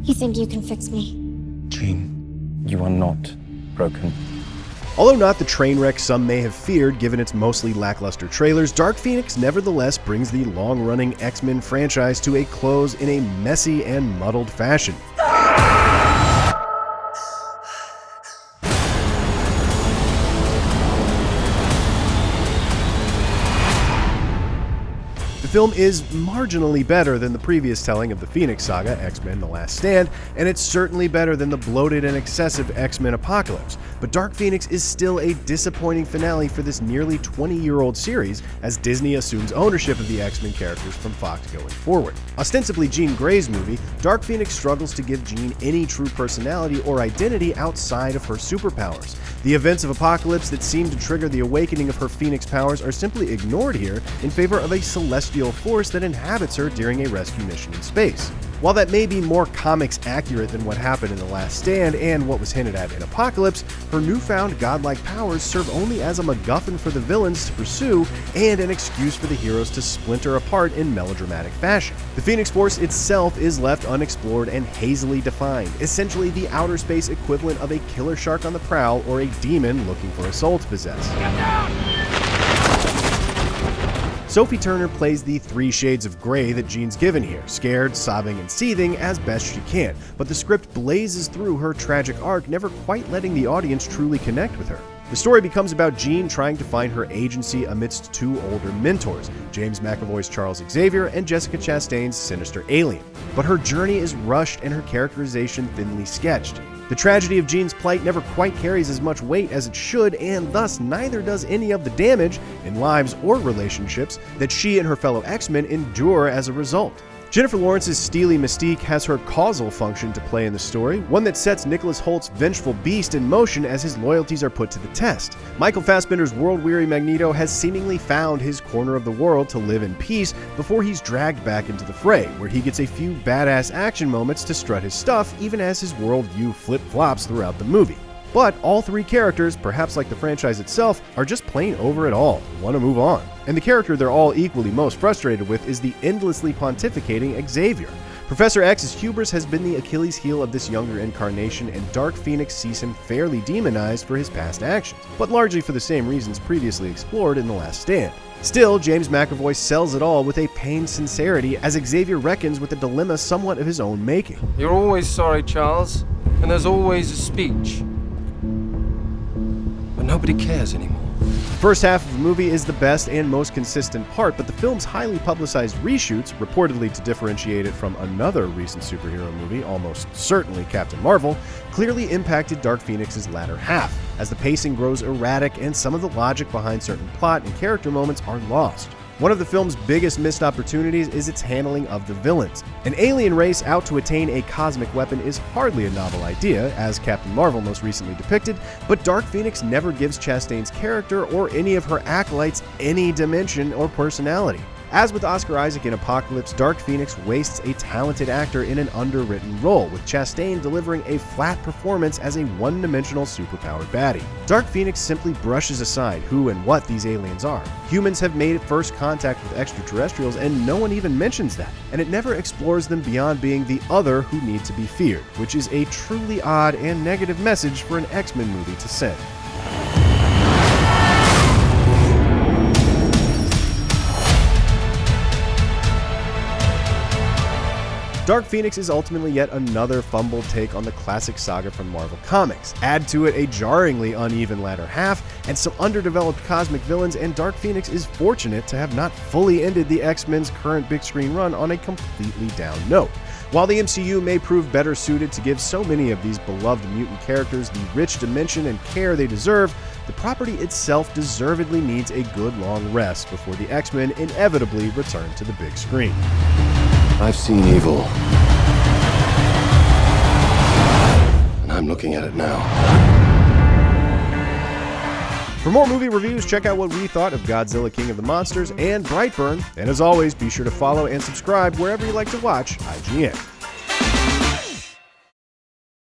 You think you can fix me? Jean, you are not broken. Although not the train wreck some may have feared given its mostly lackluster trailers, Dark Phoenix nevertheless brings the long-running X-Men franchise to a close in a messy and muddled fashion. The film is marginally better than the previous telling of the Phoenix saga, X-Men: The Last Stand, and it's certainly better than the bloated and excessive X-Men Apocalypse. But Dark Phoenix is still a disappointing finale for this nearly 20-year-old series as Disney assumes ownership of the X-Men characters from Fox going forward. Ostensibly Jean Grey's movie, Dark Phoenix struggles to give Jean any true personality or identity outside of her superpowers. The events of Apocalypse that seem to trigger the awakening of her Phoenix powers are simply ignored here in favor of a celestial force that inhabits her during a rescue mission in space. While that may be more comics accurate than what happened in The Last Stand and what was hinted at in Apocalypse, her newfound godlike powers serve only as a MacGuffin for the villains to pursue and an excuse for the heroes to splinter apart in melodramatic fashion. The Phoenix Force itself is left unexplored and hazily defined, essentially the outer space equivalent of a killer shark on the prowl or a demon looking for a soul to possess. Get down! Sophie Turner plays the three shades of gray that Jean's given here, scared, sobbing, and seething as best she can, but the script blazes through her tragic arc, never quite letting the audience truly connect with her. The story becomes about Jean trying to find her agency amidst two older mentors, James McAvoy's Charles Xavier and Jessica Chastain's sinister alien. But her journey is rushed and her characterization thinly sketched. The tragedy of Jean's plight never quite carries as much weight as it should, and thus neither does any of the damage, in lives or relationships, that she and her fellow X-Men endure as a result. Jennifer Lawrence's steely mystique has her causal function to play in the story, one that sets Nicholas Holt's vengeful beast in motion as his loyalties are put to the test. Michael Fassbender's world-weary Magneto has seemingly found his corner of the world to live in peace before he's dragged back into the fray, where he gets a few badass action moments to strut his stuff even as his worldview flip-flops throughout the movie. But all three characters, perhaps like the franchise itself, are just plain over it all, want to move on. And the character they're all equally most frustrated with is the endlessly pontificating Xavier. Professor X's hubris has been the Achilles heel of this younger incarnation, and Dark Phoenix sees him fairly demonized for his past actions, but largely for the same reasons previously explored in The Last Stand. Still, James McAvoy sells it all with a pained sincerity as Xavier reckons with a dilemma somewhat of his own making. You're always sorry, Charles, and there's always a speech. But nobody cares anymore. The first half of the movie is the best and most consistent part, but the film's highly publicized reshoots, reportedly to differentiate it from another recent superhero movie, almost certainly Captain Marvel, clearly impacted Dark Phoenix's latter half, as the pacing grows erratic and some of the logic behind certain plot and character moments are lost. One of the film's biggest missed opportunities is its handling of the villains. An alien race out to attain a cosmic weapon is hardly a novel idea, as Captain Marvel most recently depicted, but Dark Phoenix never gives Chastain's character or any of her acolytes any dimension or personality. As with Oscar Isaac in Apocalypse, Dark Phoenix wastes a talented actor in an underwritten role, with Chastain delivering a flat performance as a one-dimensional superpowered baddie. Dark Phoenix simply brushes aside who and what these aliens are. Humans have made first contact with extraterrestrials, and no one even mentions that, and it never explores them beyond being the other who need to be feared, which is a truly odd and negative message for an X-Men movie to send. Dark Phoenix is ultimately yet another fumbled take on the classic saga from Marvel Comics. Add to it a jarringly uneven latter half and some underdeveloped cosmic villains, and Dark Phoenix is fortunate to have not fully ended the X-Men's current big screen run on a completely down note. While the MCU may prove better suited to give so many of these beloved mutant characters the rich dimension and care they deserve, the property itself deservedly needs a good long rest before the X-Men inevitably return to the big screen. I've seen evil, and I'm looking at it now. For more movie reviews, check out what we thought of Godzilla King of the Monsters and Brightburn. And as always, be sure to follow and subscribe wherever you like to watch IGN.